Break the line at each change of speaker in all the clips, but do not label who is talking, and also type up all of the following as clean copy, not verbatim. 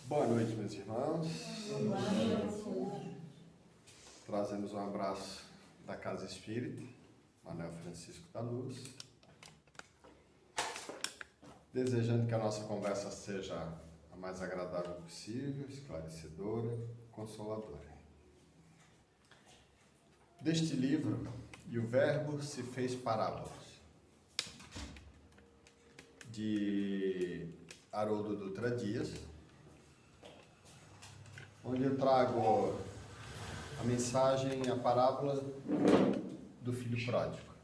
Boa noite, meus irmãos. Trazemos um abraço da Casa Espírita, Manuel Francisco da Luz. Desejando que a nossa conversa seja a mais agradável possível, esclarecedora, consoladora. Deste livro, E o Verbo se fez parábolas, de Haroldo Dutra Dias, onde eu trago a mensagem, a parábola do filho pródigo.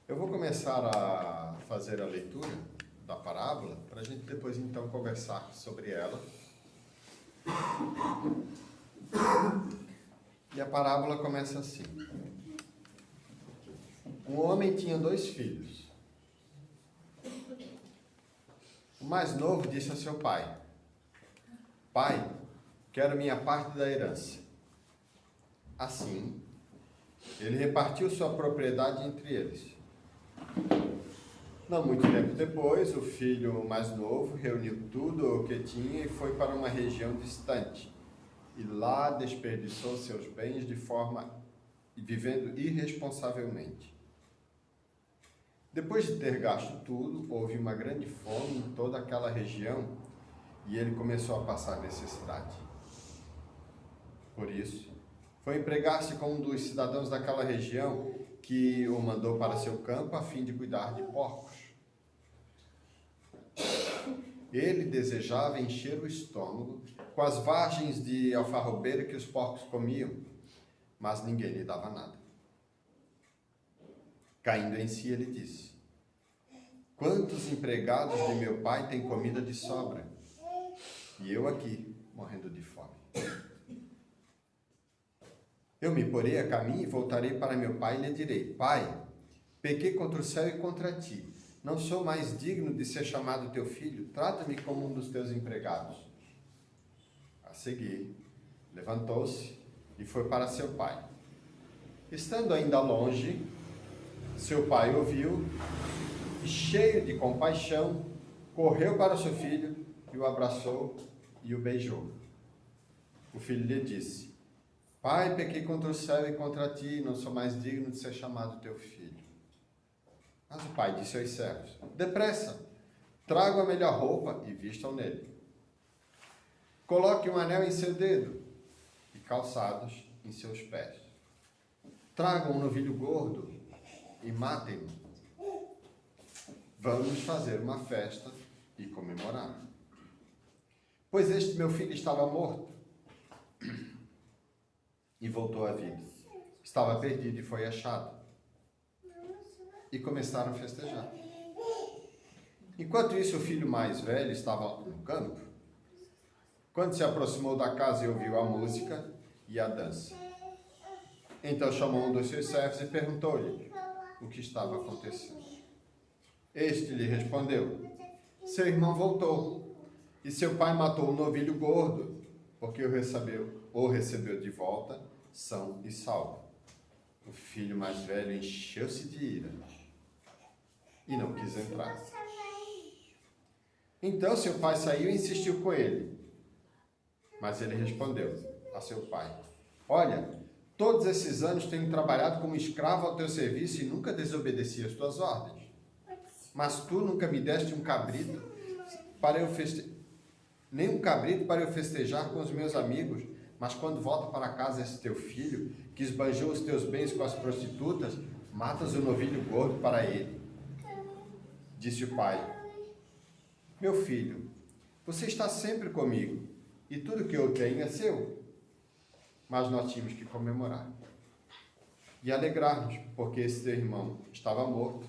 Eu vou começar a fazer a leitura da parábola, para a gente depois então conversar sobre ela. E a parábola começa assim. Um homem tinha 2 filhos. O mais novo disse a seu pai: Pai, quero minha parte da herança. Assim, ele repartiu sua propriedade entre eles. Não muito tempo depois, o filho mais novo reuniu tudo o que tinha e foi para uma região distante. E lá desperdiçou seus bens vivendo irresponsavelmente. Depois de ter gasto tudo, houve uma grande fome em toda aquela região e ele começou a passar necessidade. Por isso, foi empregar-se com um dos cidadãos daquela região que o mandou para seu campo a fim de cuidar de porcos. Ele desejava encher o estômago com as vagens de alfarrobeira que os porcos comiam, mas ninguém lhe dava nada. Caindo em si, ele disse: Quantos empregados de meu pai têm comida de sobra? E eu aqui, morrendo de fome. Eu me porei a caminho e voltarei para meu pai e lhe direi: Pai, pequei contra o céu e contra ti. Não sou mais digno de ser chamado teu filho. Trata-me como um dos teus empregados. A seguir, levantou-se e foi para seu pai. Estando ainda longe, seu pai ouviu e, cheio de compaixão, correu para seu filho e o abraçou e o beijou. O filho lhe disse: Pai, pequei contra o céu e contra ti, não sou mais digno de ser chamado teu filho. Mas o pai disse aos servos: Depressa, tragam a melhor roupa e vistam nele. Coloque um anel em seu dedo e calçados em seus pés. Tragam um novilho gordo e matem-no. Vamos fazer uma festa e comemorar. Pois este meu filho estava morto e voltou à vida. Estava perdido e foi achado. E começaram a festejar. Enquanto isso, o filho mais velho estava no campo. Quando se aproximou da casa e ouviu a música e a dança. Então chamou um dos seus servos e perguntou-lhe o que estava acontecendo. Este lhe respondeu: Seu irmão voltou, e seu pai matou um novilho gordo, porque o recebeu de volta, são e salvo. O filho mais velho encheu-se de ira e não quis entrar. Então seu pai saiu e insistiu com ele. Mas ele respondeu a seu pai: Olha, todos esses anos tenho trabalhado como escravo ao teu serviço e nunca desobedeci às tuas ordens. Mas tu nunca me deste um cabrito nem um cabrito para eu festejar com os meus amigos, mas quando volta para casa esse teu filho, que esbanjou os teus bens com as prostitutas, matas o novilho gordo para ele. Disse o pai: Meu filho, você está sempre comigo, e tudo que eu tenho é seu. Mas nós tínhamos que comemorar e alegrar-nos, porque esse teu irmão estava morto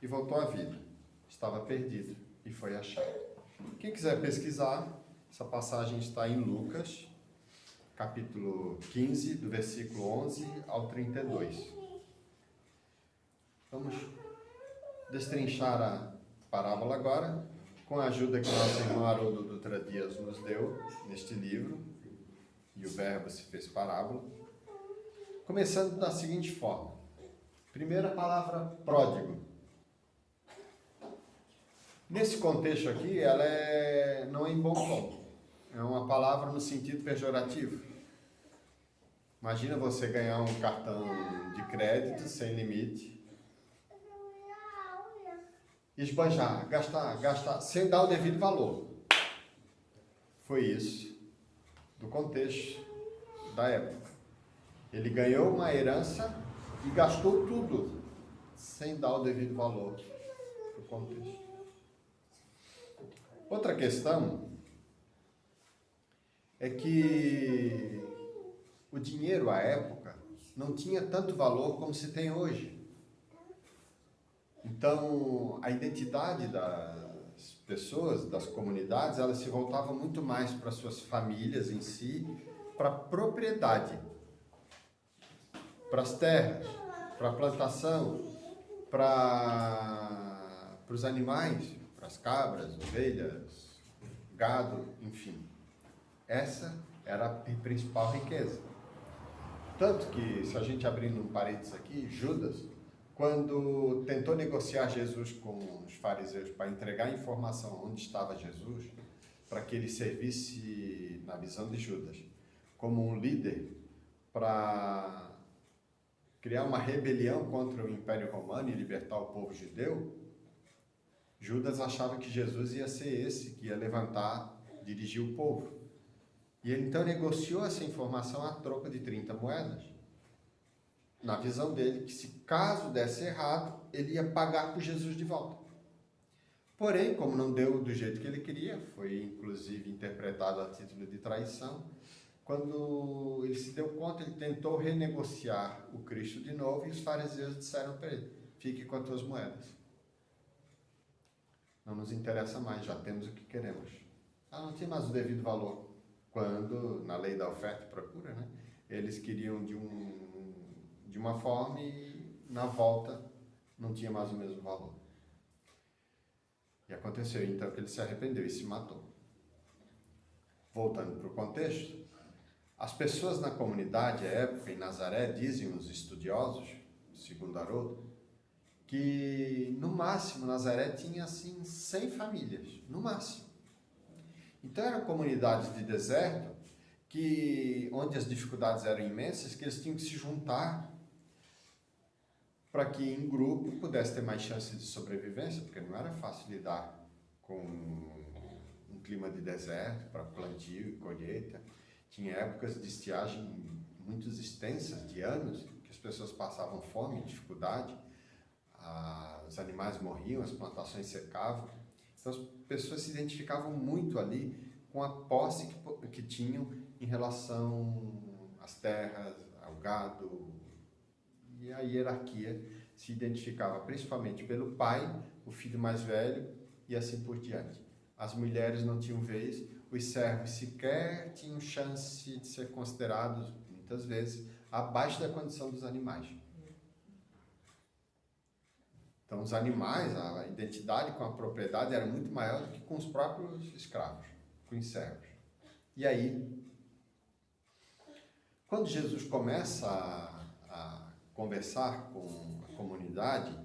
e voltou à vida. Estava perdido e foi achado. Quem quiser pesquisar, essa passagem está em Lucas, capítulo 15, do versículo 11 ao 32. Vamos destrinchar a parábola agora, com a ajuda que nosso irmão Haroldo Dutra Dias nos deu neste livro, E o Verbo se fez parábola, começando da seguinte forma. Primeira palavra, pródigo. Nesse contexto aqui, ela não é em bom tom. É uma palavra no sentido pejorativo. Imagina você ganhar um cartão de crédito sem limite, esbanjar, gastar, sem dar o devido valor. Foi isso do contexto da época. Ele ganhou uma herança e gastou tudo, sem dar o devido valor para o contexto. Outra questão é que o dinheiro à época não tinha tanto valor como se tem hoje. Então, a identidade das pessoas, das comunidades, elas se voltavam muito mais para suas famílias em si, para a propriedade, para as terras, para a plantação, para os animais, para as cabras, ovelhas, gado, enfim. Essa era a principal riqueza. Tanto que, se a gente abrir um parênteses aqui, Judas, quando tentou negociar Jesus com os fariseus para entregar a informação onde estava Jesus, para que ele servisse, na visão de Judas, como um líder para criar uma rebelião contra o Império Romano e libertar o povo judeu, Judas achava que Jesus ia ser esse que ia levantar, dirigir o povo. E ele então negociou essa informação a troca de 30 moedas. Na visão dele, que se caso desse errado, ele ia pagar por Jesus de volta. Porém, como não deu do jeito que ele queria, foi inclusive interpretado a título de traição, quando ele se deu conta, ele tentou renegociar o Cristo de novo e os fariseus disseram para ele: fique com as tuas moedas. Não nos interessa mais, já temos o que queremos. Não tinha mais o devido valor. Quando, na lei da oferta e procura, né, eles queriam de uma forma e na volta não tinha mais o mesmo valor. E aconteceu então que ele se arrependeu e se matou. Voltando para o contexto, as pessoas na comunidade, à época, em Nazaré, dizem os estudiosos, segundo Haroldo, que no máximo Nazaré tinha assim 100 famílias, no máximo. Então eram comunidades de deserto, onde as dificuldades eram imensas, que eles tinham que se juntar para que em grupo pudesse ter mais chance de sobrevivência, porque não era fácil lidar com um clima de deserto para plantio e colheita. Tinha épocas de estiagem muito extensas, de anos, que as pessoas passavam fome, dificuldade, os animais morriam, as plantações secavam. Então as pessoas se identificavam muito ali com a posse que tinham em relação às terras, ao gado, e a hierarquia se identificava principalmente pelo pai, o filho mais velho e assim por diante. As mulheres não tinham vez, os servos sequer tinham chance de ser considerados, muitas vezes, abaixo da condição dos animais. Então, os animais, a identidade com a propriedade era muito maior do que com os próprios escravos, com os servos. E aí, quando Jesus começa a conversar com a comunidade,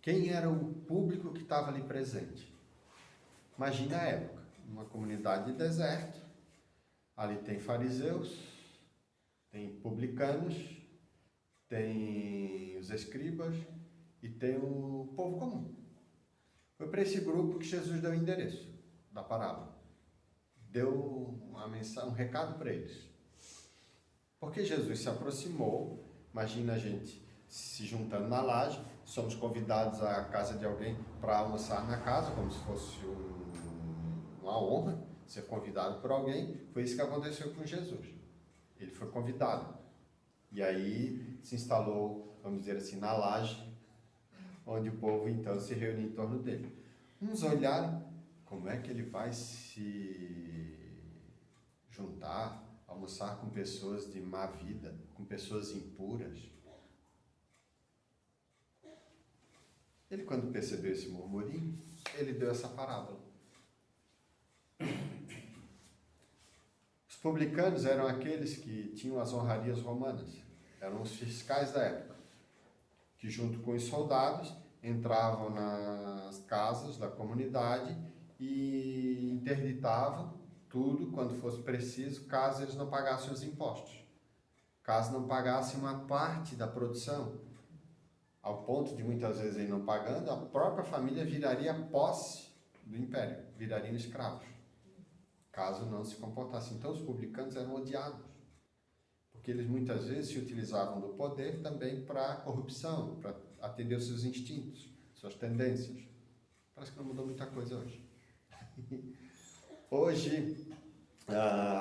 quem era o público que estava ali presente? Imagina a época, uma comunidade de deserto, ali tem fariseus, tem publicanos, tem os escribas e tem o povo comum. Foi para esse grupo que Jesus deu o endereço da parábola. Deu um recado para eles. Porque Jesus se aproximou, imagina a gente se juntando na laje, somos convidados à casa de alguém para almoçar na casa, como se fosse uma honra, ser convidado por alguém. Foi isso que aconteceu com Jesus. Ele foi convidado. E aí se instalou, vamos dizer assim, na laje, onde o povo então se reuniu em torno dele. Uns olharam, como é que ele vai se juntar, almoçar com pessoas de má vida, com pessoas impuras? Ele, quando percebeu esse murmurinho, ele deu essa parábola. Os publicanos eram aqueles que tinham as honrarias romanas, eram os fiscais da época, que junto com os soldados entravam nas casas da comunidade e interditavam tudo quando fosse preciso, caso eles não pagassem os impostos. Caso não pagassem uma parte da produção, ao ponto de muitas vezes ele não pagando, a própria família viraria posse do império, virariam escravos, caso não se comportasse. Então os publicanos eram odiados, porque eles muitas vezes se utilizavam do poder também para corrupção, para atender os seus instintos, suas tendências. Parece que não mudou muita coisa hoje. Hoje,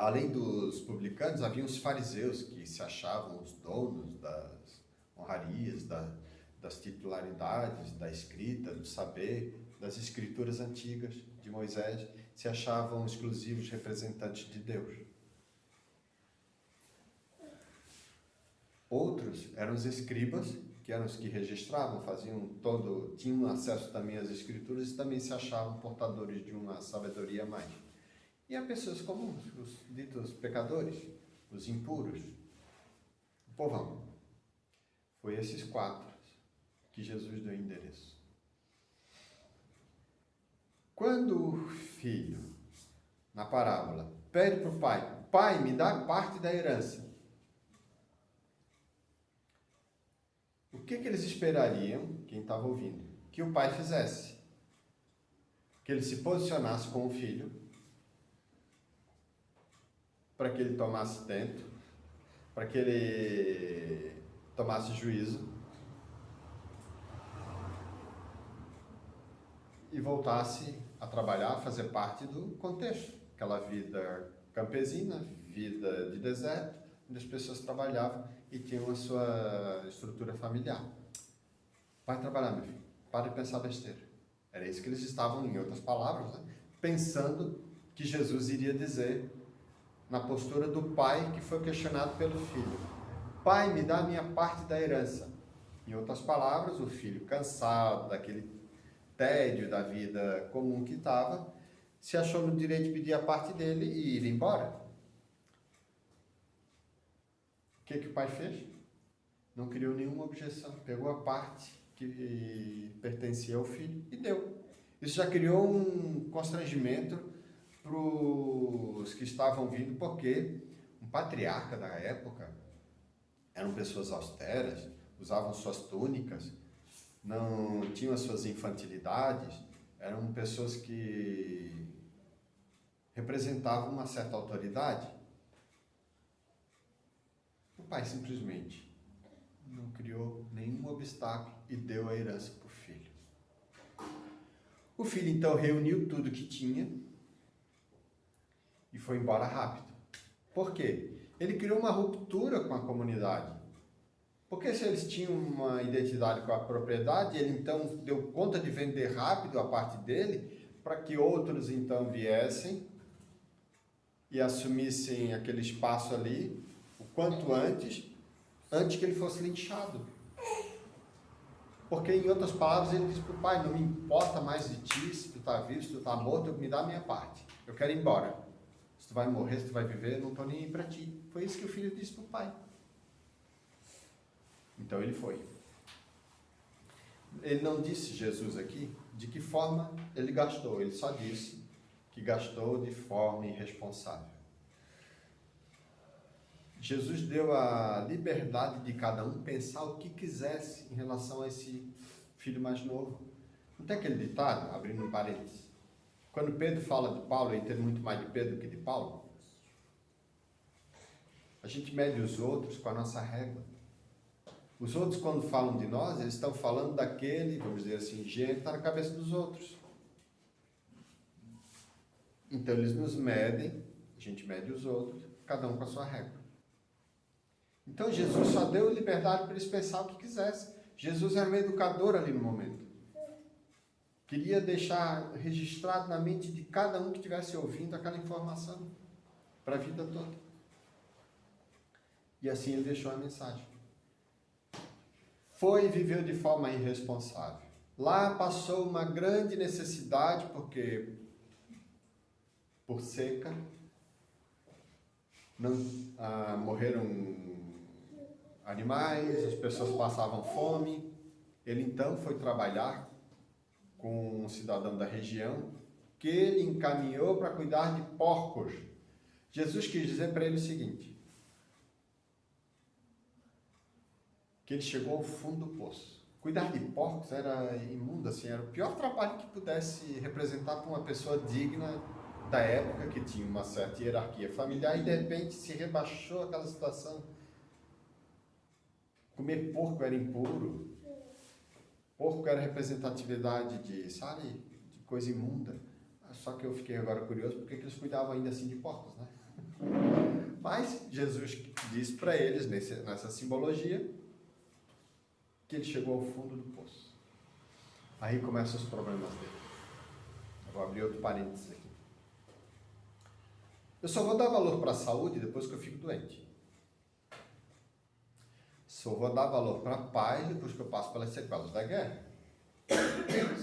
além dos publicanos, havia os fariseus que se achavam os donos das honrarias, das titularidades, da escrita, do saber, das escrituras antigas de Moisés, se achavam exclusivos representantes de Deus. Outros eram os escribas, que eram os que registravam, tinham acesso também às escrituras e também se achavam portadores de uma sabedoria a mais. E há pessoas comuns, os ditos pecadores, os impuros, o povão. Foi esses 4 que Jesus deu endereço. Quando o filho, na parábola, pede para o pai, pai, me dá parte da herança. O que eles esperariam, quem estava ouvindo, que o pai fizesse? Que ele se posicionasse com o filho, para que ele tomasse tento, para que ele tomasse juízo e voltasse a trabalhar, a fazer parte do contexto. Aquela vida campesina, vida de deserto, onde as pessoas trabalhavam e tinham a sua estrutura familiar. Vai trabalhar, meu filho. Para de pensar besteira. Era isso que eles estavam, em outras palavras, né? Pensando que Jesus iria dizer na postura do pai que foi questionado pelo filho. Pai, me dá a minha parte da herança. Em outras palavras, o filho, cansado daquele tédio da vida comum que estava, se achou no direito de pedir a parte dele e ir embora. O que o pai fez? Não criou nenhuma objeção. Pegou a parte que pertencia ao filho e deu. Isso já criou um constrangimento para os que estavam vindo, porque um patriarca da época eram pessoas austeras, usavam suas túnicas, não tinham as suas infantilidades, eram pessoas que representavam uma certa autoridade. O pai simplesmente não criou nenhum obstáculo e deu a herança para o filho. O filho então reuniu tudo que tinha e foi embora rápido. Por quê? Ele criou uma ruptura com a comunidade. Porque se eles tinham uma identidade com a propriedade, ele então deu conta de vender rápido a parte dele, para que outros então viessem e assumissem aquele espaço ali o quanto antes que ele fosse linchado. Porque, em outras palavras, ele disse para o pai, não me importa mais de ti, se tu está vivo, se tu está morto, me dá a minha parte. Eu quero ir embora. Se tu vai morrer, se tu vai viver, eu não estou nem aí para ti. Foi isso que o filho disse para o pai. Então ele foi. Ele não disse, Jesus aqui, de que forma ele gastou. Ele só disse que gastou de forma irresponsável. Jesus deu a liberdade de cada um pensar o que quisesse em relação a esse filho mais novo. Não tem aquele ditado, abrindo um parênteses? Quando Pedro fala de Paulo, eu entendo muito mais de Pedro que de Paulo. A gente mede os outros com a nossa régua. Os outros, quando falam de nós, eles estão falando daquele, vamos dizer assim, gênio que está na cabeça dos outros. Então, eles nos medem, a gente mede os outros, cada um com a sua régua. Então, Jesus só deu liberdade para eles pensar o que quisessem. Jesus era um educador ali no momento. Queria deixar registrado na mente de cada um que estivesse ouvindo aquela informação para a vida toda. E assim ele deixou a mensagem. Foi e viveu de forma irresponsável. Lá passou uma grande necessidade, porque por seca morreram animais, as pessoas passavam fome, Ele então foi trabalhar com um cidadão da região que ele encaminhou para cuidar de porcos. Jesus quis dizer para ele o seguinte, que ele chegou ao fundo do poço. Cuidar de porcos era imundo, assim, era o pior trabalho que pudesse representar para uma pessoa digna da época, que tinha uma certa hierarquia familiar, e de repente se rebaixou aquela situação. Comer porco era impuro. Porco era representatividade de, sabe, de coisa imunda. Só que eu fiquei agora curioso porque eles cuidavam ainda assim de porcos, né? Mas Jesus disse para eles, nessa simbologia, que ele chegou ao fundo do poço. Aí começam os problemas dele. Eu vou abrir outro parênteses aqui. Eu só vou dar valor para a saúde depois que eu fico doente. Só vou dar valor para a paz depois que eu passo pelas sequelas da guerra.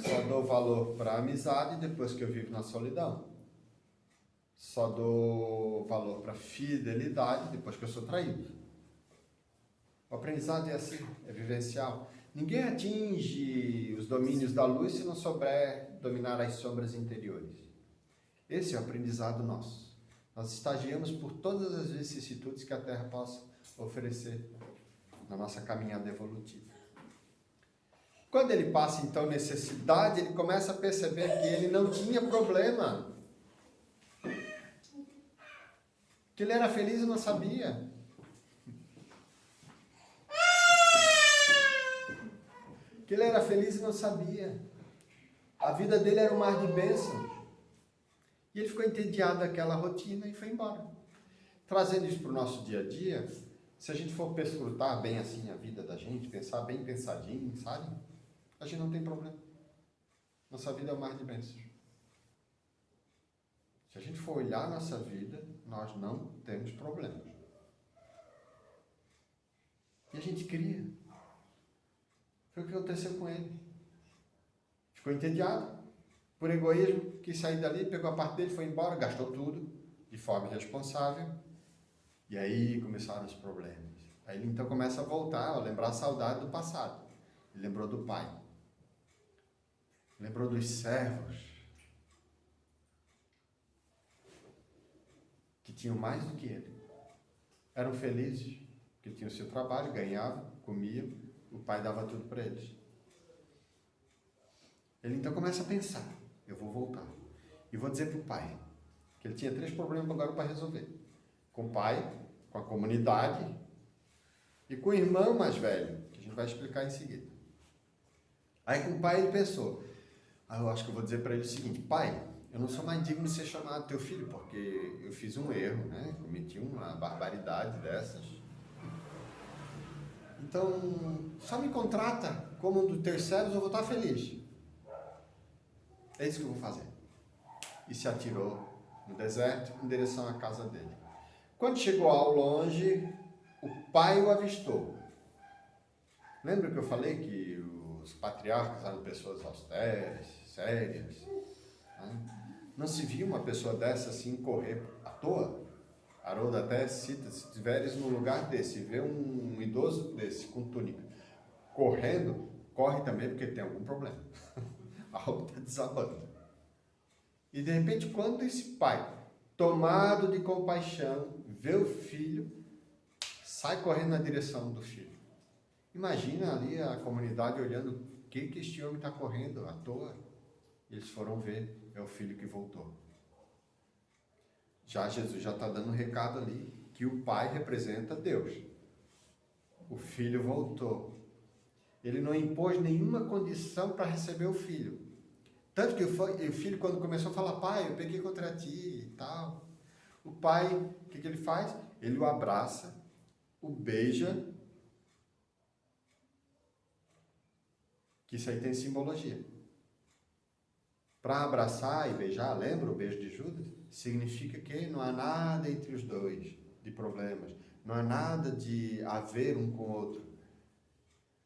Só dou valor para a amizade depois que eu vivo na solidão. Só dou valor para a fidelidade depois que eu sou traído. O aprendizado é assim, é vivencial. Ninguém atinge os domínios da luz se não souber dominar as sombras interiores. Esse é o aprendizado nosso. Nós estagiamos por todas as vicissitudes que a Terra possa oferecer na nossa caminhada evolutiva. Quando ele passa, então, necessidade, ele começa a perceber que ele não tinha problema. Que ele era feliz e não sabia. Que ele era feliz e não sabia. A vida dele era um mar de bênçãos. E ele ficou entediado daquela rotina e foi embora. Trazendo isso para o nosso dia a dia, se a gente for perscrutar bem assim a vida da gente, pensar bem pensadinho, sabe? A gente não tem problema. Nossa vida é um mar de bênçãos. Se a gente for olhar a nossa vida, nós não temos problemas. E a gente cria. Foi o que aconteceu com ele. Ficou entediado. Por egoísmo, quis sair dali, pegou a parte dele, foi embora, gastou tudo, de forma irresponsável. E aí começaram os problemas. Aí ele então começa a voltar, a lembrar a saudade do passado. Ele lembrou do pai. Lembrou dos servos. Que tinham mais do que ele. Eram felizes, porque tinham o seu trabalho, ganhavam, comiam, o pai dava tudo para eles. Ele então começa a pensar, eu vou voltar. E vou dizer para o pai, que ele tinha 3 problemas agora para resolver. Com o pai, com a comunidade e com o irmão mais velho, que a gente vai explicar em seguida. Aí com o pai ele pensou, eu acho que eu vou dizer para ele o seguinte, pai, eu não sou mais digno de ser chamado teu filho, porque eu fiz um erro, né? Cometi uma barbaridade dessas. Então, só me contrata como um dos teus servos, eu vou estar feliz. É isso que eu vou fazer. E se atirou no deserto em direção à casa dele. Quando chegou ao longe, o pai o avistou. Lembra que eu falei que os patriarcas eram pessoas austeras, sérias? Né? Não se viu uma pessoa dessa assim correr à toa. Haroldo até cita, se estiveres num lugar desse, vê um idoso desse com túnica correndo, corre também porque tem algum problema. Algo está desabando. E de repente, quando esse pai, tomado de compaixão, vê o filho, sai correndo na direção do filho. Imagina ali a comunidade olhando, o que este homem está correndo à toa? Eles foram ver, é o filho que voltou. Já Jesus já está dando um recado ali, que o pai representa Deus. O filho voltou. Ele não impôs nenhuma condição para receber o filho. Tanto que o filho, quando começou a falar, pai, eu pequei contra ti e tal. O pai, o que ele faz? Ele o abraça, o beija, que isso aí tem simbologia. Para abraçar e beijar, lembra o beijo de Judas? Significa que não há nada entre os dois de problemas. Não há nada de haver um com o outro.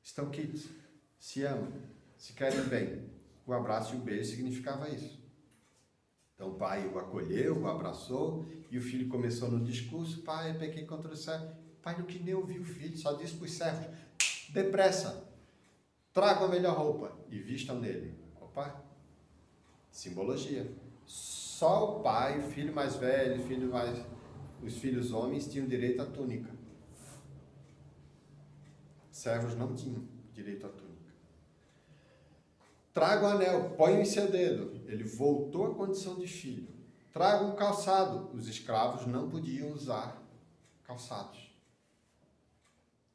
Estão quites, se amam, se querem bem. O abraço e o beijo significava isso. Então o pai o acolheu, o abraçou, e o filho começou no discurso, pai, eu pequei contra o servo. O pai não quis nem ouvir o filho, só disse para os servos, depressa, Tragam a melhor roupa e vistam nele. Opa, simbologia. Só o pai, o filho mais velho, os filhos homens tinham direito à túnica. Servos não tinham direito à túnica. Traga o anel, põe em seu dedo. Ele voltou à condição de filho. Traga um calçado. Os escravos não podiam usar calçados.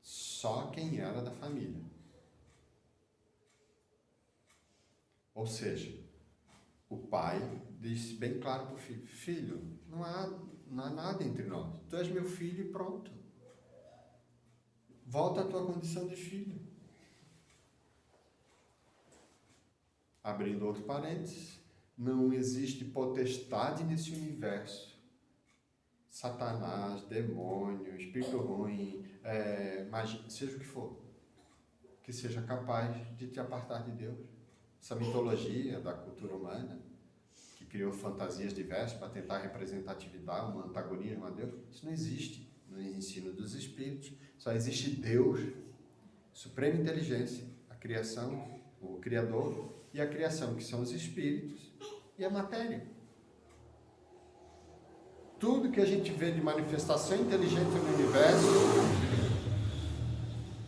Só quem era da família. Ou seja, o pai disse bem claro para o filho: filho, não há nada entre nós. Tu és meu filho e pronto. Volta à tua condição de filho. Abrindo outro parênteses, não existe potestade nesse universo. Satanás, demônio, espírito ruim, magia, seja o que for, que seja capaz de te apartar de Deus. Essa mitologia da cultura humana, que criou fantasias diversas para tentar representatividade, um antagonismo a Deus, isso não existe no ensino dos espíritos. Só existe Deus, suprema inteligência, a criação, o Criador, e a criação, que são os espíritos, e a matéria. Tudo que a gente vê de manifestação inteligente no universo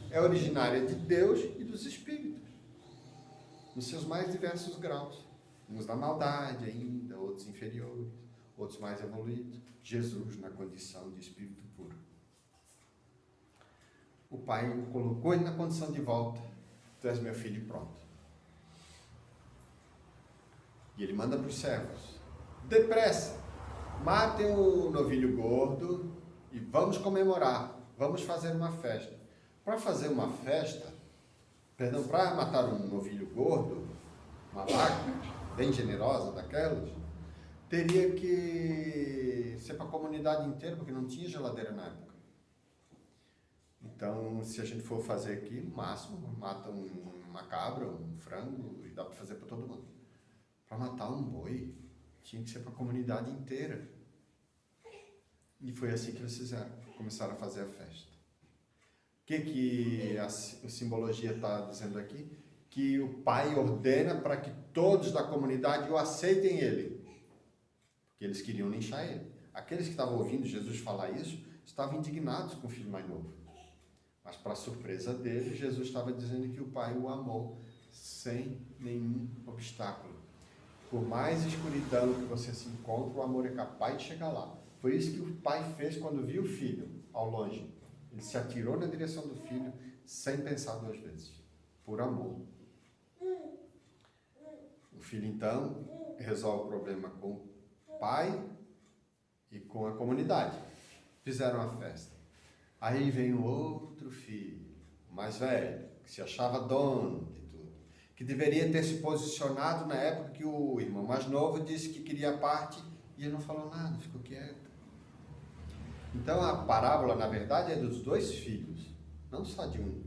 é originária de Deus e dos espíritos, nos seus mais diversos graus. Uns da maldade ainda, outros inferiores, outros mais evoluídos. Jesus na condição de espírito puro. O pai colocou ele na condição de volta. Tu és meu filho e pronto. E ele manda para os servos: depressa, matem o novilho gordo e vamos comemorar, vamos fazer uma festa. Para fazer uma festa, para matar um novilho gordo, uma vaca bem generosa daquelas, teria que ser para a comunidade inteira, porque não tinha geladeira na época. Então, se a gente for fazer aqui, no máximo, mata uma cabra, um frango, e dá para fazer para todo mundo. Para matar um boi, tinha que ser para a comunidade inteira. E foi assim que eles fizeram, começaram a fazer a festa. O que a simbologia está dizendo aqui? Que o pai ordena para que todos da comunidade o aceitem ele. Porque eles queriam linchar ele. Aqueles que estavam ouvindo Jesus falar isso, estavam indignados com o filho mais novo. Mas, para surpresa dele, Jesus estava dizendo que o pai o amou sem nenhum obstáculo. Por mais escuridão que você se encontre, o amor é capaz de chegar lá. Foi isso que o pai fez quando viu o filho ao longe. Ele se atirou na direção do filho sem pensar duas vezes, por amor. O filho, então, resolve o problema com o pai e com a comunidade. Fizeram a festa. Aí vem o outro filho, o mais velho, que se achava dono de tudo, que deveria ter se posicionado na época que o irmão mais novo disse que queria a parte e ele não falou nada, ficou quieto. Então a parábola, na verdade, é dos dois filhos, não só de um.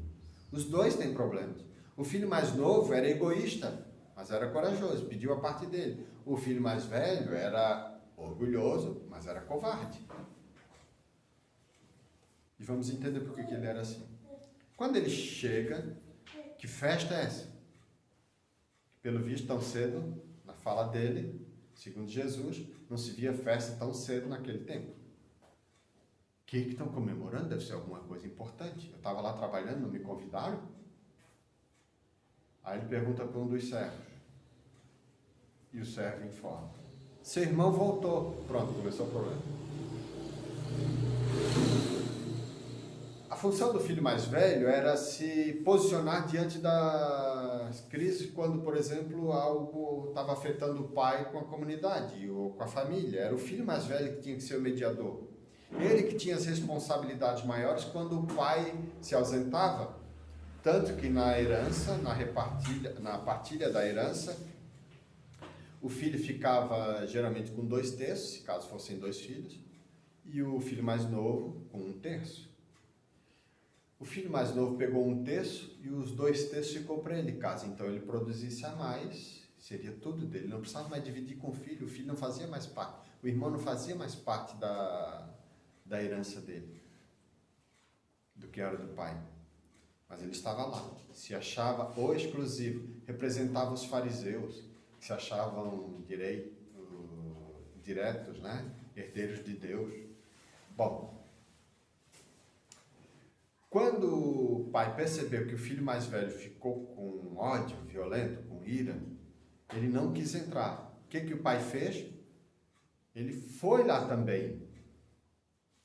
Os dois têm problemas. O filho mais novo era egoísta, mas era corajoso, pediu a parte dele. O filho mais velho era orgulhoso, mas era covarde. E vamos entender por que ele era assim. Quando ele chega, que festa é essa? Pelo visto, tão cedo, na fala dele, segundo Jesus, não se via festa tão cedo naquele tempo. O que estão comemorando? Deve ser alguma coisa importante. Eu estava lá trabalhando, não me convidaram? Aí ele pergunta para um dos servos. E o servo informa: seu irmão voltou. Pronto, começou o problema. A função do filho mais velho era se posicionar diante das crises quando, por exemplo, algo estava afetando o pai com a comunidade ou com a família. Era o filho mais velho que tinha que ser o mediador. Ele que tinha as responsabilidades maiores quando o pai se ausentava. Tanto que na herança, na partilha da herança, o filho ficava geralmente com 2/3, caso fossem 2 filhos, e o filho mais novo com 1/3. O filho mais novo pegou 1/3 e os 2/3 ficou para ele. Caso então ele produzisse a mais, seria tudo dele. Não precisava mais dividir com o filho não fazia mais parte. O irmão não fazia mais parte da herança dele, do que era do pai. Mas ele estava lá, se achava o exclusivo, representava os fariseus, que se achavam diretos, né? Herdeiros de Deus. Bom, quando o pai percebeu que o filho mais velho ficou com ódio violento, com ira, ele não quis entrar. O que o pai fez? Ele foi lá também.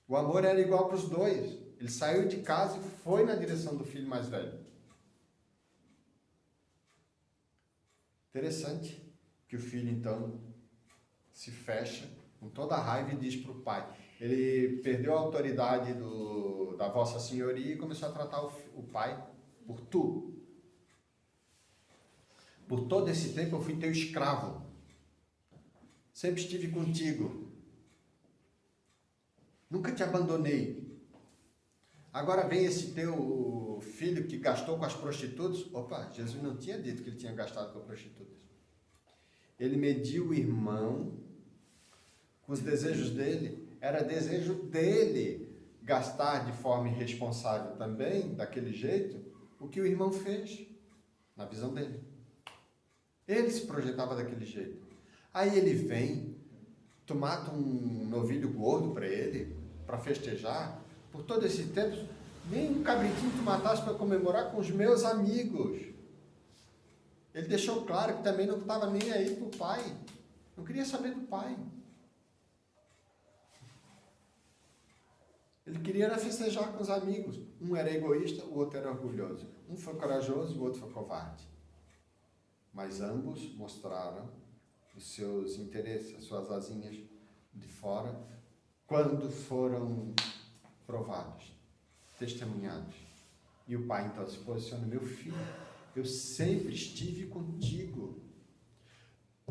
O amor era igual para os dois. Ele saiu de casa e foi na direção do filho mais velho. Interessante que o filho, então, se fecha com toda a raiva e diz para o pai. Ele perdeu a autoridade da Vossa Senhoria e começou a tratar o pai por tu. Por todo esse tempo eu fui teu escravo. Sempre estive contigo. Nunca te abandonei. Agora vem esse teu filho que gastou com as prostitutas. Opa, Jesus não tinha dito que ele tinha gastado com prostitutas. Ele mediu o irmão com os desejos dele. Era desejo dele gastar de forma irresponsável também, daquele jeito, o que o irmão fez, na visão dele. Ele se projetava daquele jeito. Aí ele vem, tu mata um novilho gordo para ele, para festejar. Por todo esse tempo, nem um cabritinho tu mataste para comemorar com os meus amigos. Ele deixou claro que também não estava nem aí para o pai. Não queria saber do pai. Ele queria era festejar com os amigos. Um era egoísta, o outro era orgulhoso. Um foi corajoso, o outro foi covarde. Mas ambos mostraram os seus interesses, as suas asinhas de fora, quando foram provados, testemunhados. E o pai então se posiciona: meu filho, eu sempre estive contigo.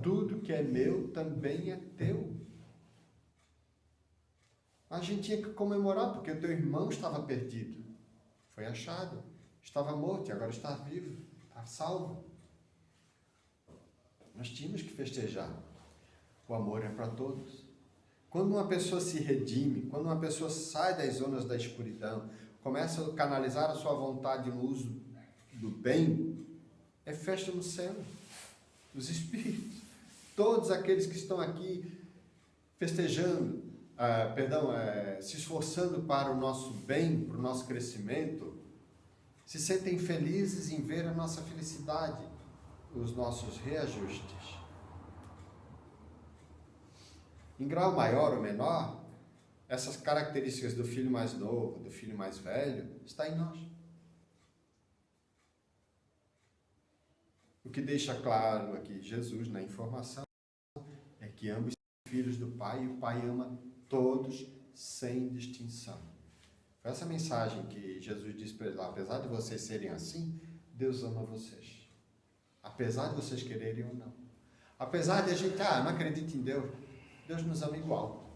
Tudo que é meu também é teu. A gente tinha que comemorar, porque o teu irmão estava perdido. Foi achado. Estava morto e agora está vivo. Está salvo. Nós tínhamos que festejar. O amor é para todos. Quando uma pessoa se redime, quando uma pessoa sai das zonas da escuridão, começa a canalizar a sua vontade no uso do bem, é festa no céu. Os espíritos. Todos aqueles que estão aqui festejando, se esforçando para o nosso bem, para o nosso crescimento, se sentem felizes em ver a nossa felicidade, os nossos reajustes. Em grau maior ou menor, essas características do filho mais novo, do filho mais velho, está em nós. O que deixa claro aqui Jesus na informação é que ambos são filhos do Pai e o Pai ama todos sem distinção. Foi essa mensagem que Jesus disse para eles: apesar de vocês serem assim, Deus ama vocês. Apesar de vocês quererem ou não. Apesar de a gente, não acredito em Deus, Deus nos ama igual.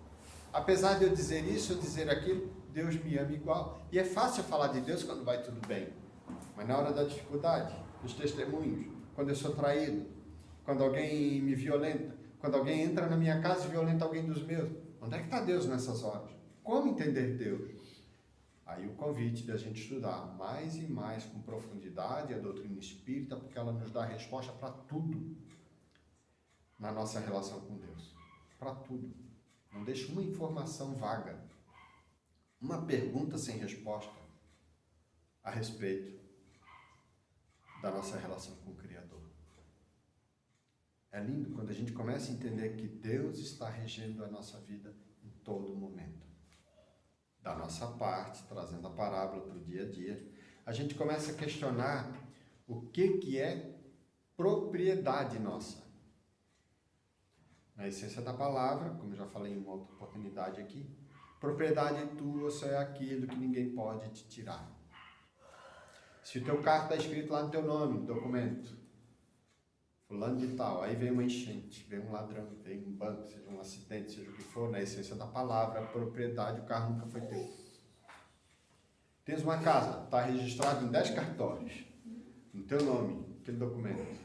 Apesar de eu dizer isso ou dizer aquilo, Deus me ama igual. E é fácil falar de Deus quando vai tudo bem. Mas na hora da dificuldade, dos testemunhos, quando eu sou traído, quando alguém me violenta, quando alguém entra na minha casa e violenta alguém dos meus, onde é que está Deus nessas horas? Como entender Deus? Aí o convite da gente estudar mais e mais com profundidade a doutrina espírita, porque ela nos dá resposta para tudo na nossa relação com Deus. Para tudo. Não deixa uma informação vaga, uma pergunta sem resposta a respeito da nossa relação com o Criador. É lindo quando a gente começa a entender que Deus está regendo a nossa vida em todo momento. Da nossa parte, trazendo a parábola para o dia a dia, a gente começa a questionar o que é propriedade nossa. Na essência da palavra, como eu já falei em uma outra oportunidade aqui, propriedade tua só é aquilo que ninguém pode te tirar. Se o teu carro está escrito lá no teu nome, no documento, fulano de tal, aí vem uma enchente, vem um ladrão, vem um banco, seja um acidente, seja o que for, na essência da palavra, a propriedade, o carro nunca foi teu. Tens uma casa, está registrado em 10 cartórios, no teu nome, aquele documento.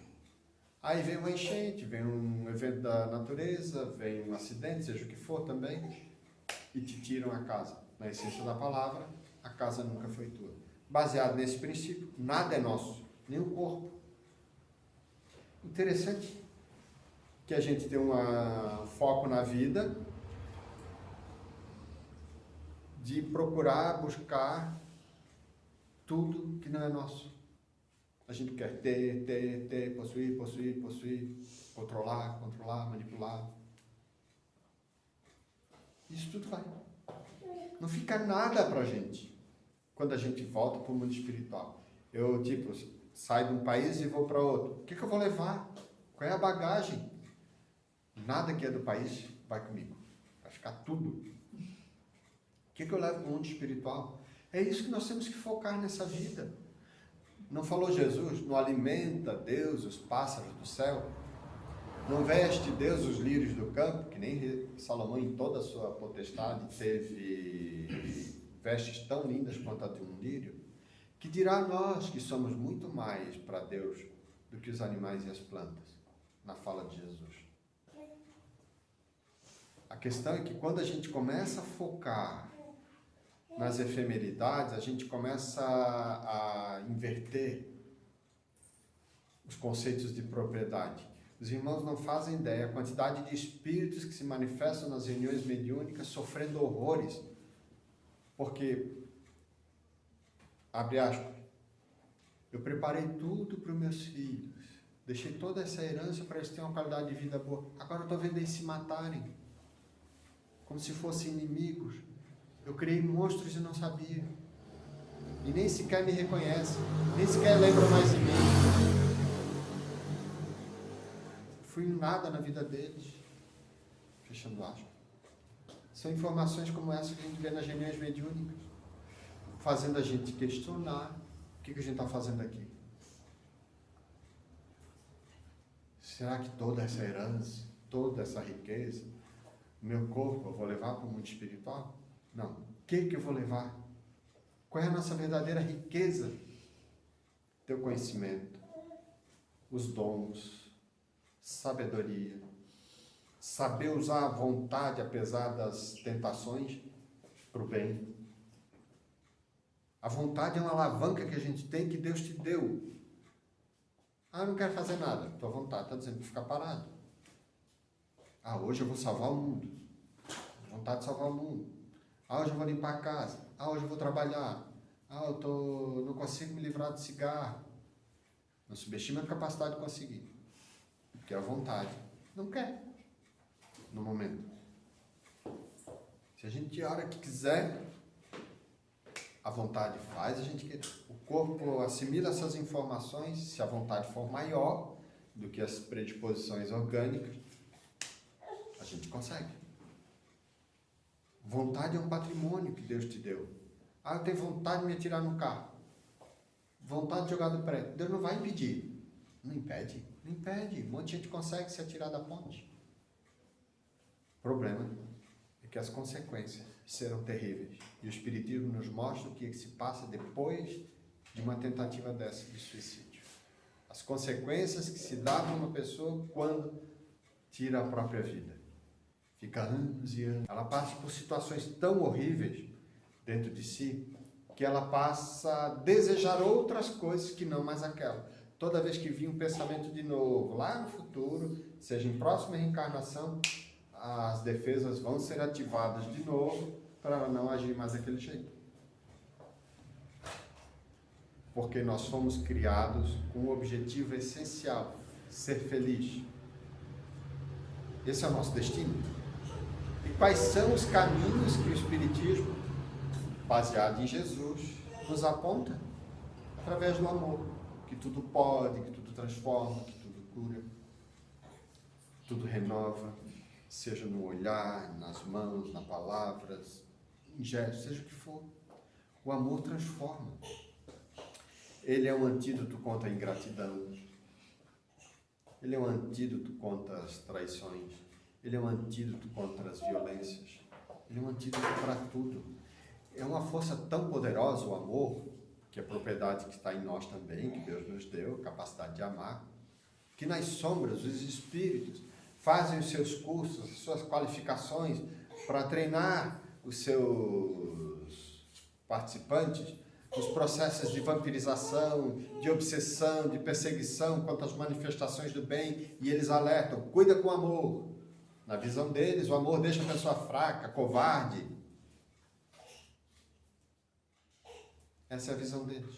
Aí vem uma enchente, vem um evento da natureza, vem um acidente, seja o que for também, e te tiram a casa. Na essência da palavra, a casa nunca foi tua. baseado nesse princípio, nada é nosso, nem o corpo. Interessante que a gente tem um foco na vida de procurar, buscar tudo que não é nosso. A gente quer ter, possuir, controlar, manipular. Isso tudo vai. Não fica nada pra gente quando a gente volta para o mundo espiritual. Eu, saio de um país e vou para outro. O que eu vou levar? Qual é a bagagem? Nada que é do país vai comigo. Vai ficar tudo. O que eu levo para o mundo espiritual? É isso que nós temos que focar nessa vida. Não falou Jesus? Não alimenta Deus os pássaros do céu? Não veste Deus os lírios do campo? Que nem Salomão, em toda a sua potestade, teve vestes tão lindas quanto a de um lírio. Que dirá nós que somos muito mais para Deus do que os animais e as plantas, na fala de Jesus. A questão é que quando a gente começa a focar nas efemeridades, a gente começa a inverter os conceitos de propriedade. Os irmãos não fazem ideia a quantidade de espíritos que se manifestam nas reuniões mediúnicas sofrendo horrores, porque, abre aspas, eu preparei tudo para os meus filhos, deixei toda essa herança para eles terem uma qualidade de vida boa, agora eu estou vendo eles se matarem, como se fossem inimigos. Eu criei monstros e não sabia. E nem sequer me reconhece, nem sequer lembra mais de mim. Fui um nada na vida deles. Fechando aspas. São informações como essa que a gente vê nas reuniões mediúnicas, fazendo a gente questionar o que a gente está fazendo aqui. Será que toda essa herança, toda essa riqueza, meu corpo eu vou levar para o mundo espiritual? Não. O que eu vou levar? Qual é a nossa verdadeira riqueza? Teu conhecimento, os dons, sabedoria, saber usar a vontade apesar das tentações para o bem. A vontade é uma alavanca que a gente tem, que Deus te deu. Eu não quero fazer nada. Tua vontade está dizendo para ficar parado. Hoje eu vou salvar o mundo. Vontade de salvar o mundo. Hoje eu vou limpar a casa. Hoje eu vou trabalhar. Não consigo me livrar de cigarro. Não subestima a capacidade de conseguir. Porque a vontade não quer. No momento. Se a gente ora que quiser, a vontade faz a gente querer. O corpo assimila essas informações, se a vontade for maior do que as predisposições orgânicas, a gente consegue. Vontade é um patrimônio que Deus te deu. Eu tenho vontade de me atirar no carro. Vontade de jogar do prédio. Deus não vai impedir. Não impede. Não impede. Um monte de gente consegue se atirar da ponte. O problema é que as consequências serão terríveis. E o Espiritismo nos mostra o que se passa depois de uma tentativa dessa de suicídio. As consequências que se dá para uma pessoa quando tira a própria vida. Fica anos e anos. Ela passa por situações tão horríveis dentro de si que ela passa a desejar outras coisas que não mais aquela. Toda vez que vir um pensamento de novo, lá no futuro, seja em próxima reencarnação, as defesas vão ser ativadas de novo para ela não agir mais daquele jeito. Porque nós fomos criados com um objetivo essencial, ser feliz. Esse é o nosso destino. E quais são os caminhos que o Espiritismo, baseado em Jesus, nos aponta? Através do amor, que tudo pode, que tudo transforma, que tudo cura, tudo renova, seja no olhar, nas mãos, nas palavras, em gestos, seja o que for. O amor transforma. Ele é um antídoto contra a ingratidão. Ele é um antídoto contra as traições. Ele é um antídoto contra as violências. Ele é um antídoto para tudo. É uma força tão poderosa, o amor, que é a propriedade que está em nós também, que Deus nos deu, a capacidade de amar, que nas sombras os espíritos fazem os seus cursos, as suas qualificações para treinar os seus participantes os processos de vampirização, de obsessão, de perseguição contra as manifestações do bem, e eles alertam, cuida com amor. Na visão deles, o amor deixa a pessoa fraca, covarde. Essa é a visão deles.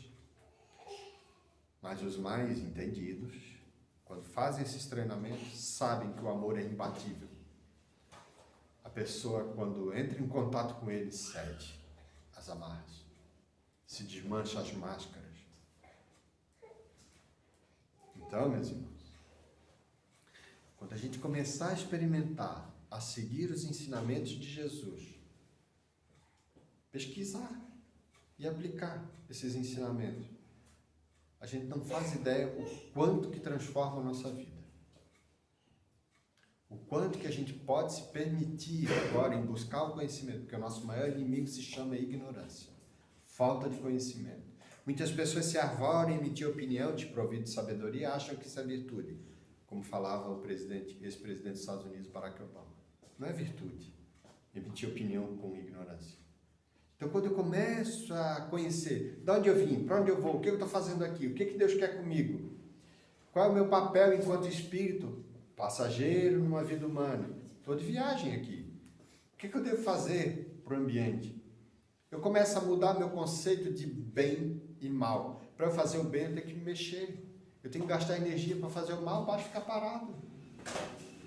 Mas os mais entendidos, quando fazem esses treinamentos, sabem que o amor é imbatível. A pessoa, quando entra em contato com ele, cede as amarras, se desmancha as máscaras. Então, meus irmãos, quando a gente começar a experimentar, a seguir os ensinamentos de Jesus, pesquisar e aplicar esses ensinamentos, a gente não faz ideia o quanto que transforma a nossa vida. O quanto que a gente pode se permitir agora em buscar o conhecimento, porque o nosso maior inimigo se chama ignorância, falta de conhecimento. Muitas pessoas se arvoram em emitir opinião desprovido de sabedoria e acham que isso é virtude, como falava o ex-presidente dos Estados Unidos, Barack Obama. Não é virtude emitir opinião com ignorância. Então, quando eu começo a conhecer de onde eu vim, para onde eu vou, o que eu estou fazendo aqui, o que Deus quer comigo, qual é o meu papel enquanto espírito, passageiro numa vida humana, estou de viagem aqui, o que eu devo fazer para o ambiente? Eu começo a mudar meu conceito de bem e mal. Para eu fazer o bem, eu tenho que me mexer. Eu tenho que gastar energia para fazer o mal, basta ficar parado.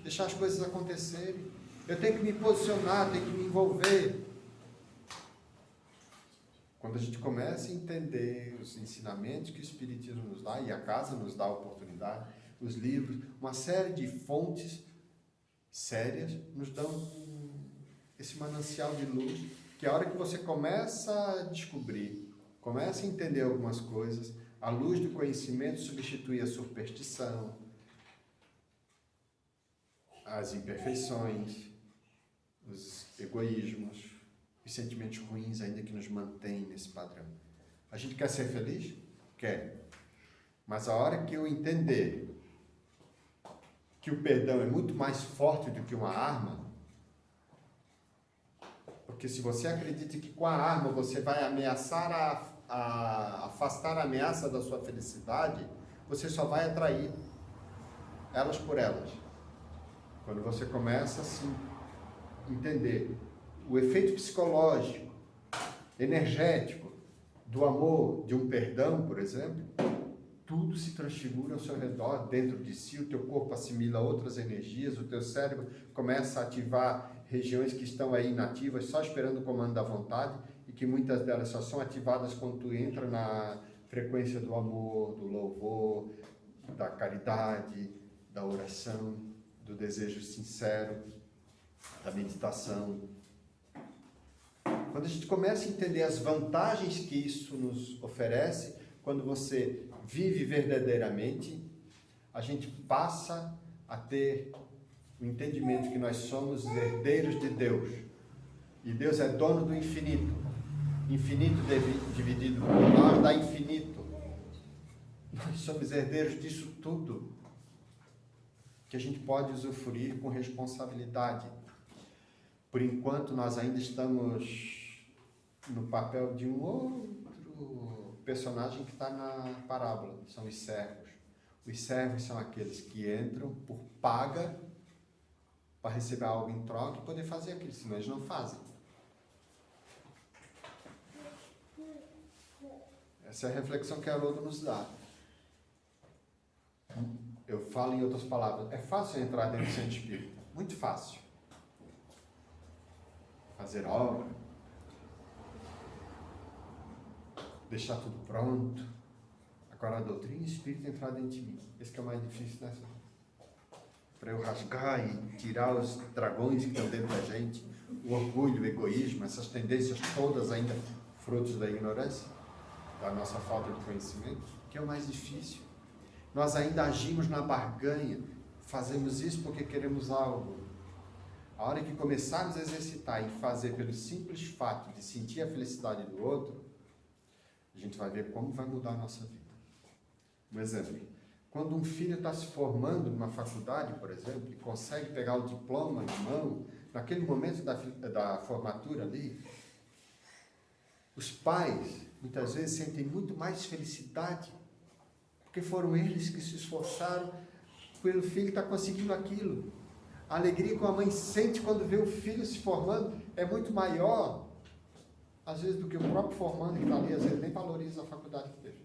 Deixar as coisas acontecerem. Eu tenho que me posicionar, tenho que me envolver. Quando a gente começa a entender os ensinamentos que o Espiritismo nos dá, e a casa nos dá a oportunidade, os livros, uma série de fontes sérias nos dão esse manancial de luz, que a hora que você começa a descobrir, começa a entender algumas coisas, a luz do conhecimento substitui a superstição, as imperfeições, os egoísmos, os sentimentos ruins ainda que nos mantêm nesse padrão. A gente quer ser feliz? Quer. Mas a hora que eu entender que o perdão é muito mais forte do que uma arma, porque se você acredita que com a arma você vai ameaçar afastar a ameaça da sua felicidade, você só vai atrair elas por elas. Quando você começa a se entender o efeito psicológico, energético do amor, de um perdão, por exemplo, tudo se transfigura ao seu redor, dentro de si, o teu corpo assimila outras energias, o teu cérebro começa a ativar regiões que estão aí inativas, só esperando o comando da vontade, e que muitas delas só são ativadas quando tu entra na frequência do amor, do louvor, da caridade, da oração, do desejo sincero, da meditação. Quando a gente começa a entender as vantagens que isso nos oferece, quando você vive verdadeiramente, a gente passa a ter o entendimento que nós somos herdeiros de Deus. E Deus é dono do infinito. Infinito dividido por nós dá infinito. Nós somos herdeiros disso tudo, que a gente pode usufruir com responsabilidade. Por enquanto, nós ainda estamos no papel de um outro personagem que está na parábola, são os servos. Os servos são aqueles que entram por paga para receber algo em troca e poder fazer aquilo, senão eles não fazem. Essa é a reflexão que Haroldo nos dá. Eu falo em outras palavras, é fácil entrar dentro do centro espírita, muito fácil. Fazer obra, deixar tudo pronto. Agora a doutrina espírita entrar dentro de mim, esse que é o mais difícil, né? Para eu rasgar e tirar os dragões que estão dentro da gente, o orgulho, o egoísmo, essas tendências todas ainda frutos da ignorância, da nossa falta de conhecimento, que é o mais difícil. Nós ainda agimos na barganha, fazemos isso porque queremos algo. A hora que começarmos a exercitar e fazer pelo simples fato de sentir a felicidade do outro, a gente vai ver como vai mudar a nossa vida. Um exemplo, quando um filho está se formando numa faculdade, por exemplo, e consegue pegar o diploma em mão, naquele momento da formatura ali, Os pais, muitas vezes, sentem muito mais felicidade, porque foram eles que se esforçaram pelo filho estar conseguindo aquilo. A alegria que a mãe sente quando vê o filho se formando é muito maior, às vezes, do que o próprio formando que está ali, às vezes nem valoriza a faculdade que teve.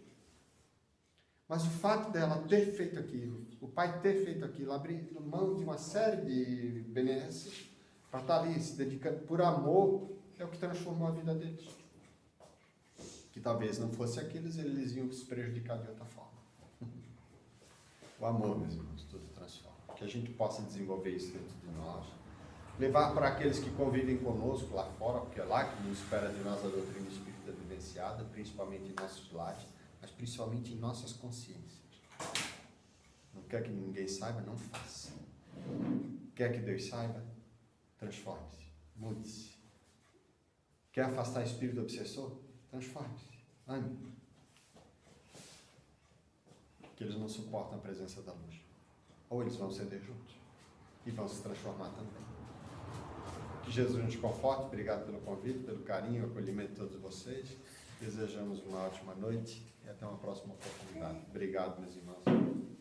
Mas o fato dela ter feito aquilo, o pai ter feito aquilo, abrindo mão de uma série de benesses, para estar ali se dedicando por amor, é o que transformou a vida deles. Que talvez não fosse aquilo, eles iam se prejudicar de outra forma. O amor, meus irmãos, tudo transforma. Que a gente possa desenvolver isso dentro de nós. Levar para aqueles que convivem conosco lá fora, porque é lá que nos espera de nós a doutrina espírita vivenciada, principalmente em nossos lares, mas principalmente em nossas consciências. Não quer que ninguém saiba? Não faça. Quer que Deus saiba? Transforme-se. Mude-se. Quer afastar o espírito obsessor? Transforme-se. Ame. Que eles não suportam a presença da luz. Ou eles vão ceder juntos. E vão se transformar também. Que Jesus nos conforte. Obrigado pelo convite, pelo carinho, acolhimento de todos vocês. Desejamos uma ótima noite e até uma próxima oportunidade. Obrigado, meus irmãos.